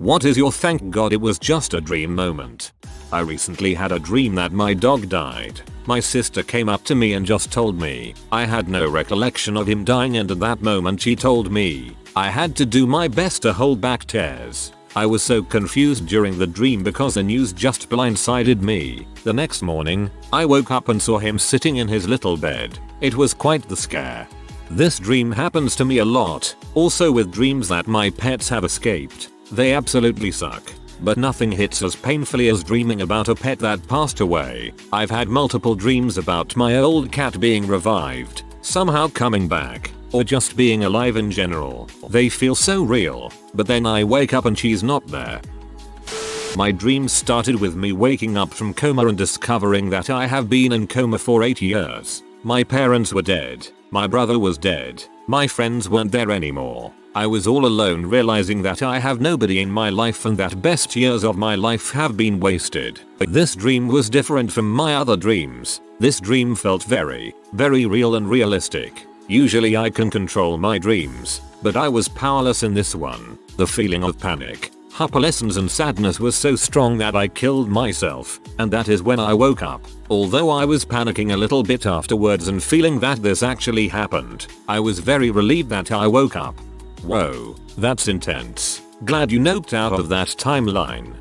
What is your thank God it was just a dream moment? I recently had a dream that my dog died. My sister came up to me and just told me. I had no recollection of him dying, and at that moment she told me. I had to do my best to hold back tears. I was so confused during the dream because the news just blindsided me. The next morning, I woke up and saw him sitting in his little bed. It was quite the scare. This dream happens to me a lot, also with dreams that my pets have escaped. They absolutely suck. But nothing hits as painfully as dreaming about a pet that passed away. I've had multiple dreams about my old cat being revived, somehow coming back, or just being alive in general. They feel so real, but then I wake up and she's not there. My dreams started with me waking up from coma and discovering that I have been in coma for 8 years. My parents were dead, my brother was dead, my friends weren't there anymore. I was all alone, realizing that I have nobody in my life and that best years of my life have been wasted. But this dream was different from my other dreams. This dream felt very, very real and realistic. Usually I can control my dreams, but I was powerless in this one. The feeling of panic, helplessness and sadness was so strong that I killed myself, and that is when I woke up. Although I was panicking a little bit afterwards and feeling that this actually happened, I was very relieved that I woke up. Whoa, that's intense. Glad you noped out of that timeline.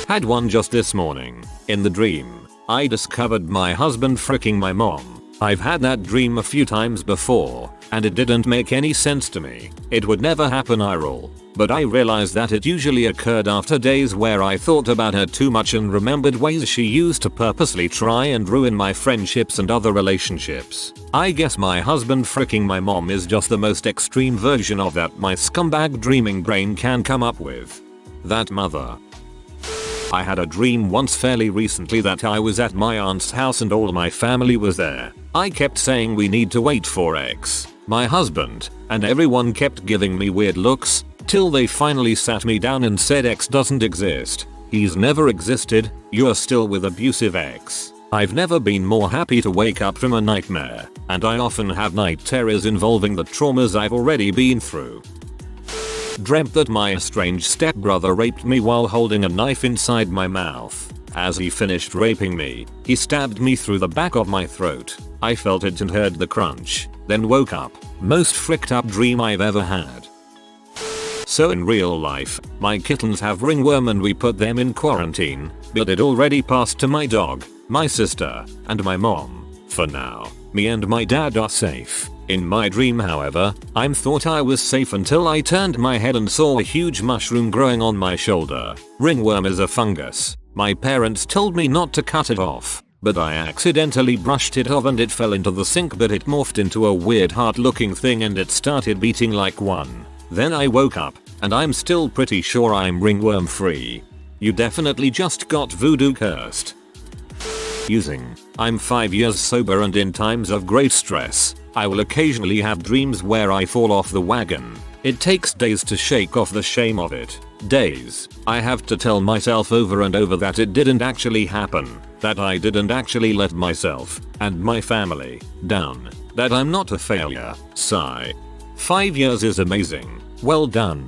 Had one just this morning. In the dream, I discovered my husband fricking my mom. I've had that dream a few times before, and it didn't make any sense to me. It would never happen IRL. But I realized that it usually occurred after days where I thought about her too much and remembered ways she used to purposely try and ruin my friendships and other relationships. I guess my husband fricking my mom is just the most extreme version of that my scumbag dreaming brain can come up with. That mother. I had a dream once fairly recently that I was at my aunt's house and all my family was there. I kept saying we need to wait for X, my husband, and everyone kept giving me weird looks, till they finally sat me down and said X doesn't exist. He's never existed, you're still with abusive X. I've never been more happy to wake up from a nightmare, and I often have night terrors involving the traumas I've already been through. Dreamt that my estranged stepbrother raped me while holding a knife inside my mouth. As he finished raping me, he stabbed me through the back of my throat. I felt it and heard the crunch, then woke up. Most fricked up dream I've ever had. So in real life, my kittens have ringworm and we put them in quarantine, but it already passed to my dog, my sister, and my mom. For now, me and my dad are safe. In my dream, however, I thought I was safe until I turned my head and saw a huge mushroom growing on my shoulder. Ringworm is a fungus. My parents told me not to cut it off, but I accidentally brushed it off and it fell into the sink, but it morphed into a weird heart-looking thing and it started beating like one. Then I woke up, and I'm still pretty sure I'm ringworm free. You definitely just got voodoo cursed. Using. I'm 5 years sober and in times of great stress, I will occasionally have dreams where I fall off the wagon. It takes days to shake off the shame of it. Days. I have to tell myself over and over that it didn't actually happen, that I didn't actually let myself, and my family, down, that I'm not a failure. Sigh. 5 years is amazing. Well done.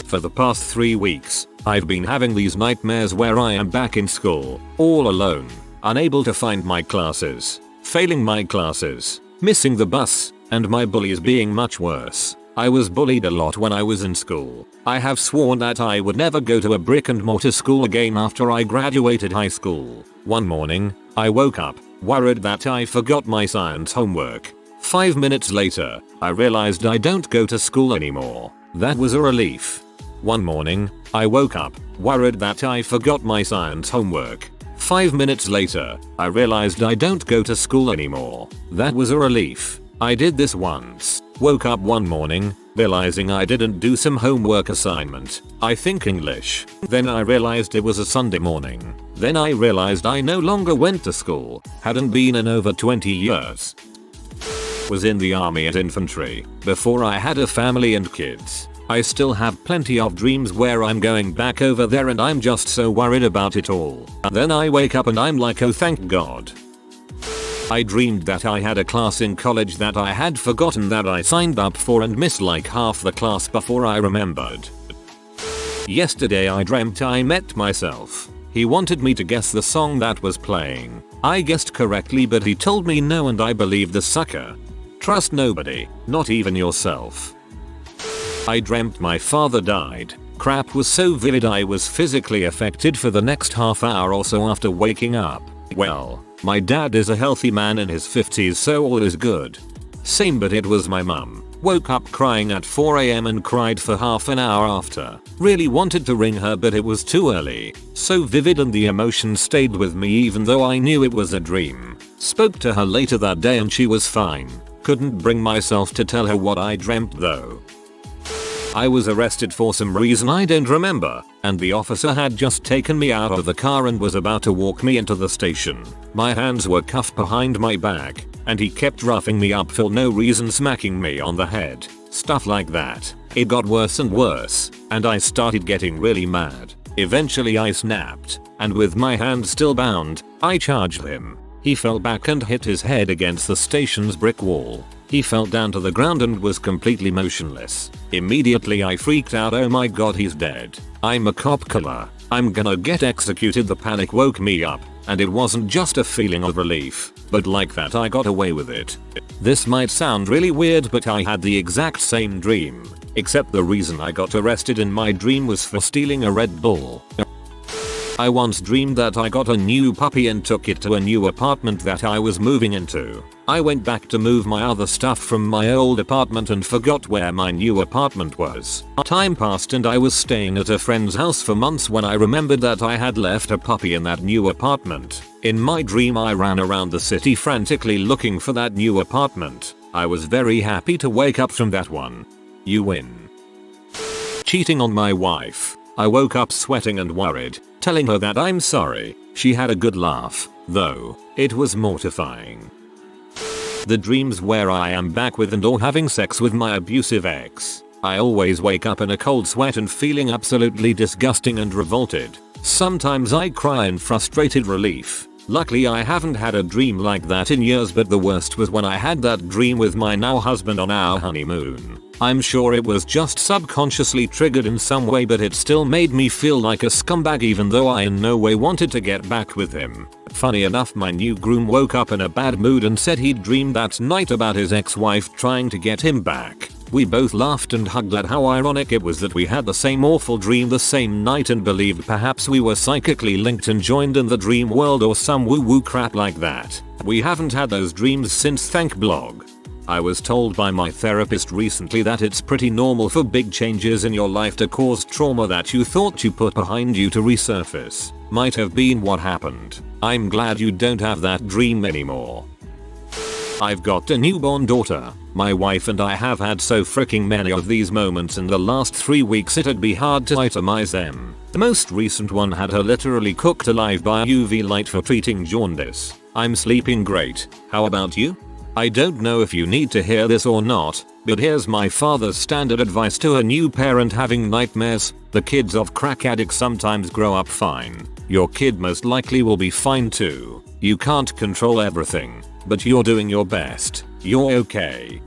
For the past 3 weeks, I've been having these nightmares where I am back in school, all alone, unable to find my classes, failing my classes, missing the bus, and my bullies being much worse. I was bullied a lot when I was in school. I have sworn that I would never go to a brick and mortar school again after I graduated high school. One morning, I woke up, worried that I forgot my science homework. 5 minutes later, I realized I don't go to school anymore. That was a relief. One morning, I woke up, worried that I forgot my science homework. 5 minutes later, I realized I don't go to school anymore. That was a relief. I did this once. Woke up one morning, realizing I didn't do some homework assignment. I think English. Then I realized it was a Sunday morning. Then I realized I no longer went to school. Hadn't been in over 20 years. Was in the army at infantry, before I had a family and kids. I still have plenty of dreams where I'm going back over there and I'm just so worried about it all. And then I wake up and I'm like, oh thank God. I dreamed that I had a class in college that I had forgotten that I signed up for and missed like half the class before I remembered. Yesterday I dreamt I met myself. He wanted me to guess the song that was playing. I guessed correctly but he told me no and I believed the sucker. Trust nobody, not even yourself. I dreamt my father died. Crap was so vivid I was physically affected for the next half hour or so after waking up. Well, my dad is a healthy man in his 50s so all is good. Same but it was my mum. Woke up crying at 4 AM and cried for half an hour after. Really wanted to ring her but it was too early. So vivid and the emotion stayed with me even though I knew it was a dream. Spoke to her later that day and she was fine. Couldn't bring myself to tell her what I dreamt though. I was arrested for some reason I don't remember, and the officer had just taken me out of the car and was about to walk me into the station. My hands were cuffed behind my back, and he kept roughing me up for no reason, smacking me on the head. Stuff like that. It got worse and worse, and I started getting really mad. Eventually I snapped, and with my hand still bound, I charged him. He fell back and hit his head against the station's brick wall. He fell down to the ground and was completely motionless. Immediately I freaked out, oh my god he's dead. I'm a cop killer. I'm gonna get executed. The panic woke me up, and it wasn't just a feeling of relief, but like that I got away with it. This might sound really weird but I had the exact same dream, except the reason I got arrested in my dream was for stealing a Red Bull. I once dreamed that I got a new puppy and took it to a new apartment that I was moving into. I went back to move my other stuff from my old apartment and forgot where my new apartment was. Time passed and I was staying at a friend's house for months when I remembered that I had left a puppy in that new apartment. In my dream I ran around the city frantically looking for that new apartment. I was very happy to wake up from that one. You win. Cheating on my wife. I woke up sweating and worried, telling her that I'm sorry. She had a good laugh, though it was mortifying. The dreams where I am back with and or having sex with my abusive ex. I always wake up in a cold sweat and feeling absolutely disgusting and revolted. Sometimes I cry in frustrated relief. Luckily I haven't had a dream like that in years, but the worst was when I had that dream with my now husband on our honeymoon. I'm sure it was just subconsciously triggered in some way, but it still made me feel like a scumbag even though I in no way wanted to get back with him. Funny enough, my new groom woke up in a bad mood and said he'd dreamed that night about his ex-wife trying to get him back. We both laughed and hugged at how ironic it was that we had the same awful dream the same night and believed perhaps we were psychically linked and joined in the dream world or some woo-woo crap like that. We haven't had those dreams since, thank blog. I was told by my therapist recently that it's pretty normal for big changes in your life to cause trauma that you thought you put behind you to resurface. Might have been what happened. I'm glad you don't have that dream anymore. I've got a newborn daughter. My wife and I have had so freaking many of these moments in the last 3 weeks it'd be hard to itemize them. The most recent one had her literally cooked alive by a UV light for treating jaundice. I'm sleeping great. How about you? I don't know if you need to hear this or not, but here's my father's standard advice to a new parent having nightmares. The kids of crack addicts sometimes grow up fine. Your kid most likely will be fine too. You can't control everything, but you're doing your best. You're okay.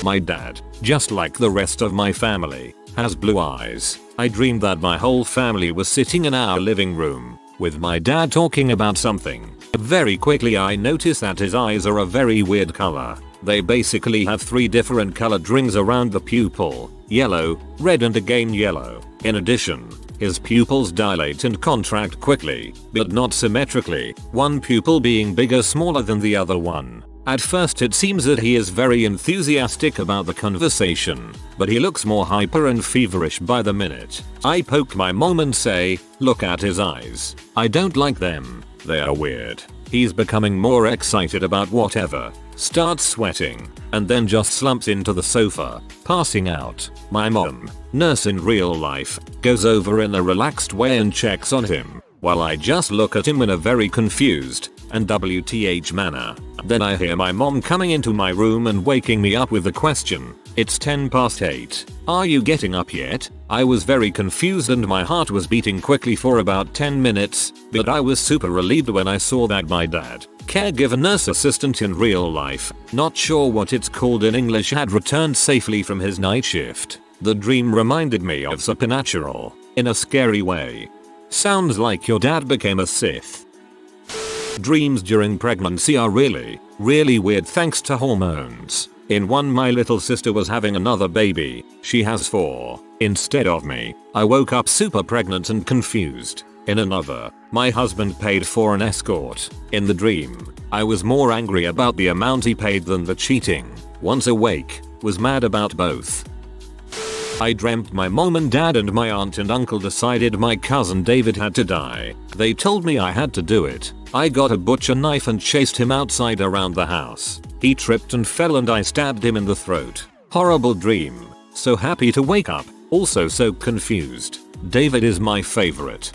My dad, just like the rest of my family, has blue eyes. I dreamed that my whole family was sitting in our living room, with my dad talking about something. Very quickly I noticed that his eyes are a very weird color. They basically have 3 different colored rings around the pupil: yellow, red and again yellow. In addition, his pupils dilate and contract quickly, but not symmetrically, one pupil being bigger smaller than the other one. At first it seems that he is very enthusiastic about the conversation, but he looks more hyper and feverish by the minute. I poke my mom and say, look at his eyes. I don't like them. They are weird. He's becoming more excited about whatever, starts sweating, and then just slumps into the sofa, passing out. My mom, nurse in real life, goes over in a relaxed way and checks on him, while I just look at him in a very confused and WTH manner. Then I hear my mom coming into my room and waking me up with the question, it's 8:10. Are you getting up yet? I was very confused and my heart was beating quickly for about 10 minutes, but I was super relieved when I saw that my dad, caregiver nurse assistant in real life, not sure what it's called in English, had returned safely from his night shift. The dream reminded me of Supernatural, in a scary way. Sounds like your dad became a Sith. Dreams during pregnancy are really weird thanks to hormones. In one, my little sister was having another baby. She has 4. Instead of me, I woke up super pregnant and confused. In another, my husband paid for an escort. In the dream, I was more angry about the amount he paid than the cheating. Once awake, was mad about both. I dreamt my mom and dad and my aunt and uncle decided my cousin David had to die. They told me I had to do it. I got a butcher knife and chased him outside around the house. He tripped and fell and I stabbed him in the throat. Horrible dream. So happy to wake up, also so confused. David is my favorite.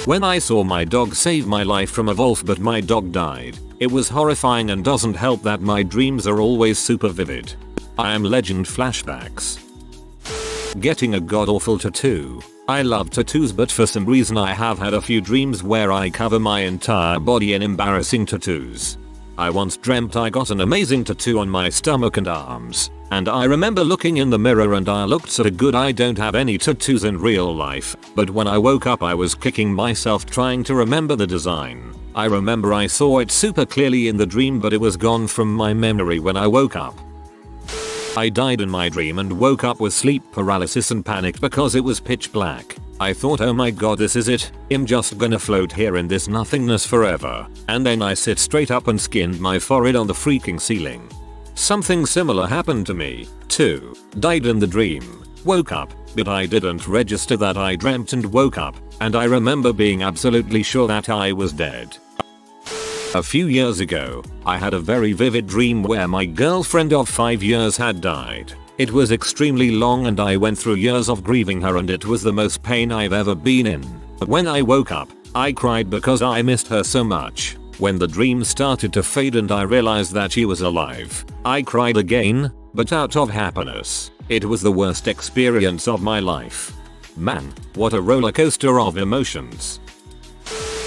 When I saw my dog save my life from a wolf but my dog died, it was horrifying and doesn't help that my dreams are always super vivid. I am legend flashbacks. Getting a god-awful tattoo. I love tattoos but for some reason I have had a few dreams where I cover my entire body in embarrassing tattoos. I once dreamt I got an amazing tattoo on my stomach and arms, and I remember looking in the mirror and I looked so good. I don't have any tattoos in real life, but when I woke up I was kicking myself trying to remember the design. I remember I saw it super clearly in the dream but it was gone from my memory when I woke up. I died in my dream and woke up with sleep paralysis and panicked because it was pitch black. I thought, oh my god, this is it, I'm just gonna float here in this nothingness forever. And then I sit straight up and skinned my forehead on the freaking ceiling. Something similar happened to me, too. Died in the dream. Woke up, but I didn't register that I dreamt and woke up, and I remember being absolutely sure that I was dead. A few years ago, I had a very vivid dream where my girlfriend of 5 years had died. It was extremely long and I went through years of grieving her and it was the most pain I've ever been in. When I woke up, I cried because I missed her so much. When the dream started to fade and I realized that she was alive, I cried again, but out of happiness. It was the worst experience of my life. Man, what a roller coaster of emotions.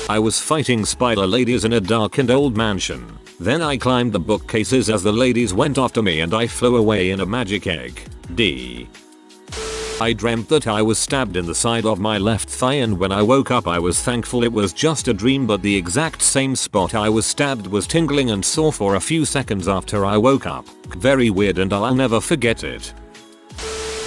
I was fighting spider ladies in a dark and old mansion. Then I climbed the bookcases as the ladies went after me and I flew away in a magic egg. I dreamt that I was stabbed in the side of my left thigh and when I woke up I was thankful it was just a dream but the exact same spot I was stabbed was tingling and sore for a few seconds after I woke up. Very weird and I'll never forget it.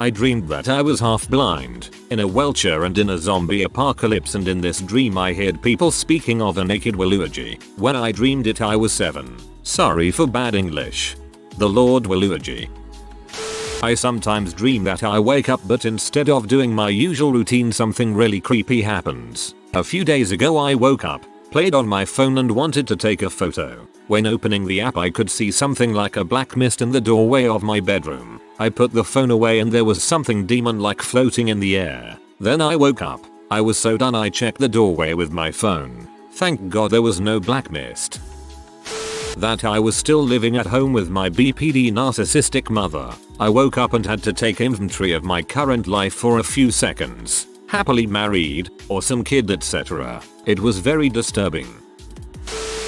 I dreamed that I was half blind, in a wheelchair and in a zombie apocalypse and in this dream I heard people speaking of a naked Waluigi. When I dreamed it I was 7. Sorry for bad English. The Lord Waluigi. I sometimes dream that I wake up but instead of doing my usual routine something really creepy happens. A few days ago I woke up, played on my phone and wanted to take a photo. When opening the app I could see something like a black mist in the doorway of my bedroom. I put the phone away and there was something demon-like floating in the air. Then I woke up. I was so done I checked the doorway with my phone. Thank god there was no black mist. That I was still living at home with my BPD narcissistic mother. I woke up and had to take inventory of my current life for a few seconds. Happily married, awesome kid, etc. It was very disturbing.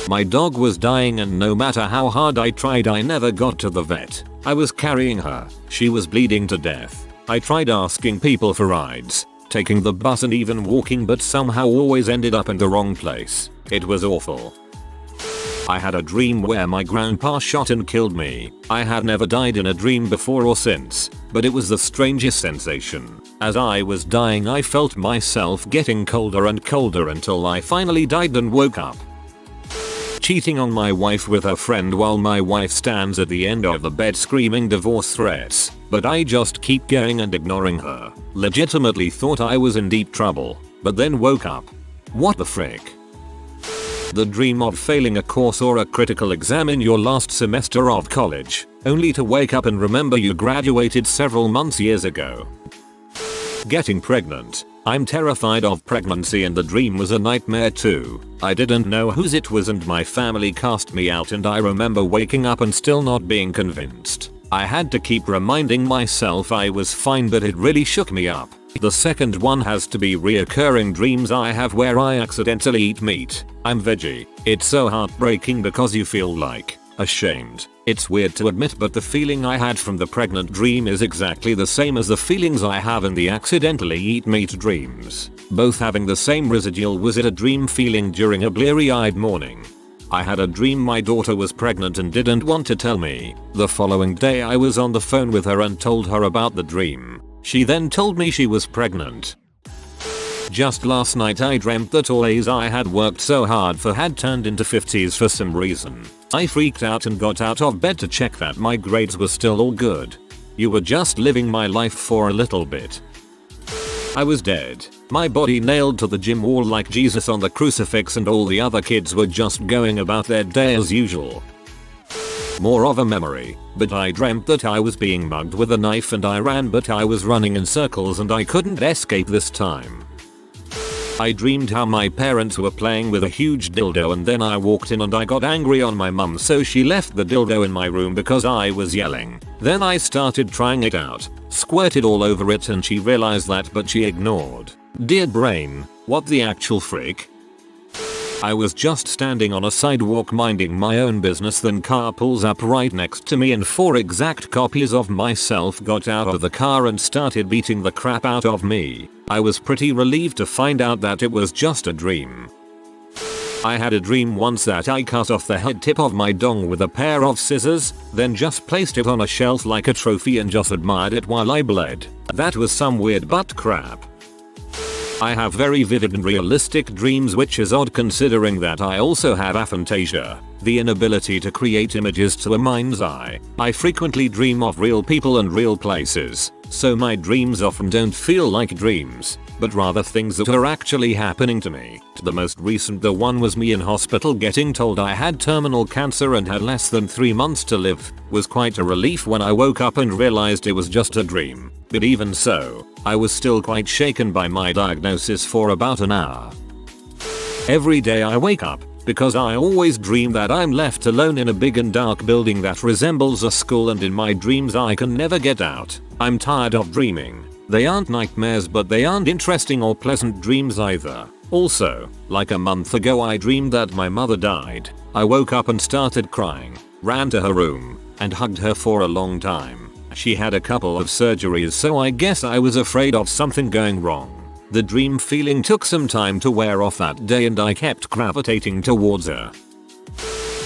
My dog was dying and no matter how hard I tried I never got to the vet. I was carrying her. She was bleeding to death. I tried asking people for rides, taking the bus and even walking but somehow always ended up in the wrong place. It was awful. I had a dream where my grandpa shot and killed me. I had never died in a dream before or since, but it was the strangest sensation. As I was dying I felt myself getting colder and colder until I finally died and woke up. Cheating on my wife with her friend while my wife stands at the end of the bed screaming divorce threats, but I just keep going and ignoring her. Legitimately thought I was in deep trouble, but then woke up. What the frick? The dream of failing a course or a critical exam in your last semester of college, only to wake up and remember you graduated several years ago. Getting pregnant. I'm terrified of pregnancy and the dream was a nightmare too. I didn't know whose it was and my family cast me out and I remember waking up and still not being convinced. I had to keep reminding myself I was fine but it really shook me up. The second one has to be reoccurring dreams I have where I accidentally eat meat. I'm veggie. It's so heartbreaking because you feel like ashamed. It's weird to admit, but the feeling I had from the pregnant dream is exactly the same as the feelings I have in the accidentally eat meat dreams. Both having the same residual was it a dream feeling during a bleary-eyed morning. I had a dream my daughter was pregnant and didn't want to tell me. The following day I was on the phone with her and told her about the dream. She then told me she was pregnant. Just last night I dreamt that all A's I had worked so hard for had turned into 50s for some reason. I freaked out and got out of bed to check that my grades were still all good. You were just living my life for a little bit. I was dead. My body nailed to the gym wall like Jesus on the crucifix, and all the other kids were just going about their day as usual. More of a memory, but I dreamt that I was being mugged with a knife and I ran, but I was running in circles and I couldn't escape this time. I dreamed how my parents were playing with a huge dildo, and then I walked in and I got angry on my mum, so she left the dildo in my room because I was yelling. Then I started trying it out, squirted all over it, and she realized that but she ignored. Dear brain, what the actual frick? I was just standing on a sidewalk minding my own business, then car pulls up right next to me and 4 exact copies of myself got out of the car and started beating the crap out of me. I was pretty relieved to find out that it was just a dream. I had a dream once that I cut off the head tip of my dong with a pair of scissors, then just placed it on a shelf like a trophy and just admired it while I bled. That was some weird butt crap. I have very vivid and realistic dreams, which is odd considering that I also have aphantasia, the inability to create images to a mind's eye. I frequently dream of real people and real places, so my dreams often don't feel like dreams, but rather things that are actually happening to me. The most recent the one was me in hospital getting told I had terminal cancer and had less than 3 months to live. Was quite a relief when I woke up and realized it was just a dream. But even so, I was still quite shaken by my diagnosis for about an hour. Every day I wake up, because I always dream that I'm left alone in a big and dark building that resembles a school, and in my dreams I can never get out. I'm tired of dreaming. They aren't nightmares, but they aren't interesting or pleasant dreams either. Also, like a month ago I dreamed that my mother died. I woke up and started crying, ran to her room, and hugged her for a long time. She had a couple of surgeries, so I guess I was afraid of something going wrong. The dream feeling took some time to wear off that day and I kept gravitating towards her.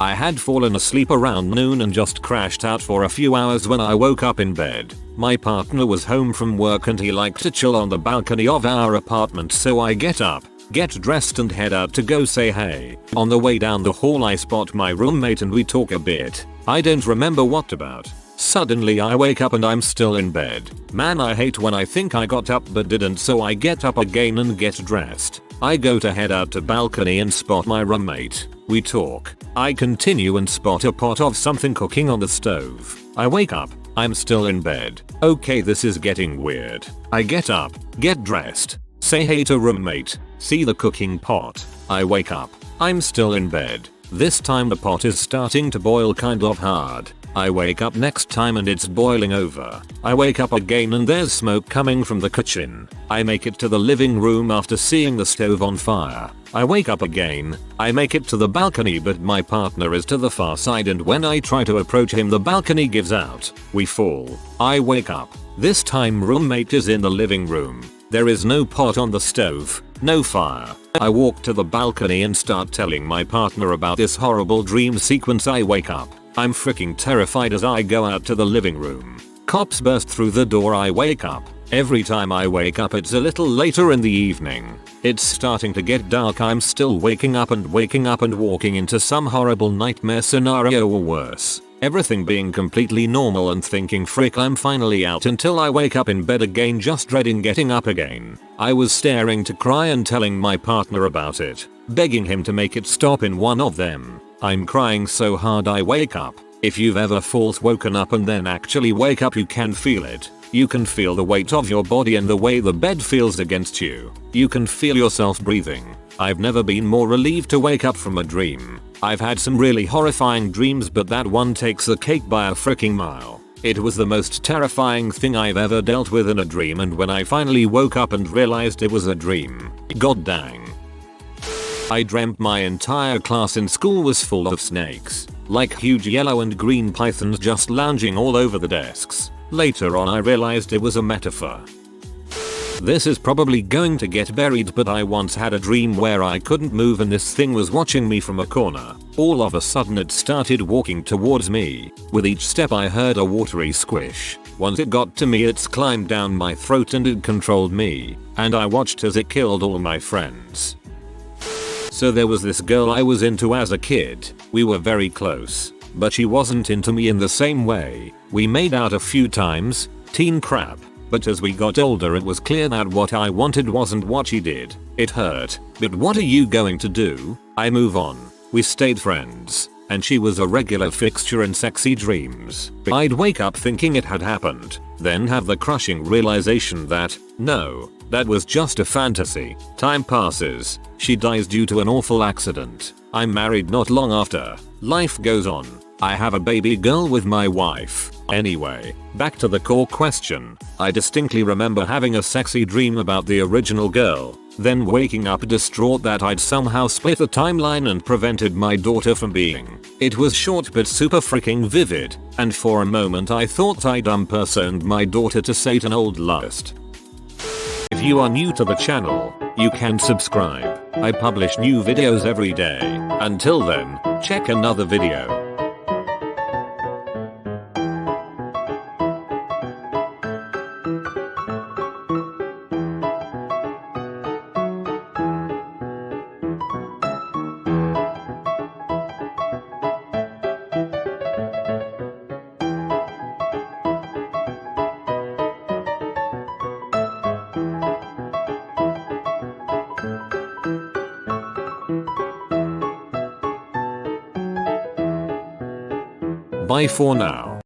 I had fallen asleep around noon and just crashed out for a few hours when I woke up in bed. My partner was home from work and he liked to chill on the balcony of our apartment, so I get up, get dressed and head out to go say hey. On the way down the hall I spot my roommate and we talk a bit. I don't remember what about. Suddenly I wake up and I'm still in bed. Man, I hate when I think I got up but didn't, so I get up again and get dressed. I go to head out to balcony and spot my roommate. We talk. I continue and spot a pot of something cooking on the stove. I wake up. I'm still in bed. Okay, this is getting weird. I get up, get dressed, say hey to roommate, see the cooking pot. I wake up. I'm still in bed. This time the pot is starting to boil kind of hard. I wake up next time and it's boiling over. I wake up again and there's smoke coming from the kitchen. I make it to the living room after seeing the stove on fire. I wake up again. I make it to the balcony, but my partner is to the far side and when I try to approach him the balcony gives out. We fall. I wake up. This time roommate is in the living room. There is no pot on the stove, no fire. I walk to the balcony and start telling my partner about this horrible dream sequence. I wake up. I'm freaking terrified as I go out to the living room. Cops burst through the door. I wake up. Every time I wake up it's a little later in the evening. It's starting to get dark. I'm still waking up and walking into some horrible nightmare scenario or worse. Everything being completely normal and thinking frick I'm finally out, until I wake up in bed again just dreading getting up again. I was staring to cry and telling my partner about it, begging him to make it stop in one of them. I'm crying so hard I wake up. If you've ever false woken up and then actually wake up, you can feel it. You can feel the weight of your body and the way the bed feels against you. You can feel yourself breathing. I've never been more relieved to wake up from a dream. I've had some really horrifying dreams, but that one takes the cake by a freaking mile. It was the most terrifying thing I've ever dealt with in a dream, and when I finally woke up and realized it was a dream, god dang. I dreamt my entire class in school was full of snakes. like huge yellow and green pythons just lounging all over the desks. Later on I realized it was a metaphor. This is probably going to get buried, but I once had a dream where I couldn't move and this thing was watching me from a corner. All of a sudden it started walking towards me. With each step I heard a watery squish. Once it got to me it climbed down my throat and it controlled me. And I watched as it killed all my friends. So there was this girl I was into as a kid. We were very close. But she wasn't into me in the same way. We made out a few times. Teen crap. But as we got older it was clear that what I wanted wasn't what she did. It hurt. But what are you going to do? I move on. We stayed friends. And she was a regular fixture in sexy dreams. I'd wake up thinking it had happened. Then have the crushing realization that, no, that was just a fantasy. Time passes. She dies due to an awful accident. I'm married not long after. Life goes on. I have a baby girl with my wife. Anyway, back to the core question. I distinctly remember having a sexy dream about the original girl, then waking up distraught that I'd somehow split the timeline and prevented my daughter from being. It was short but super freaking vivid, and for a moment I thought I'd unpersoned my daughter to sate an old lust. If you are new to the channel, you can subscribe. I publish new videos every day. Until then, check another video. Bye for now.